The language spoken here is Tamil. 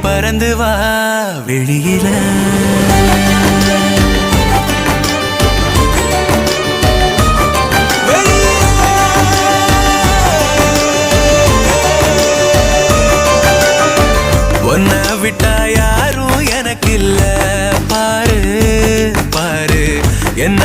பறந்து வா வெளியில ஒன்ன விட்டா யாரும் எனக்கு இல்ல பாரு பாரு என்ன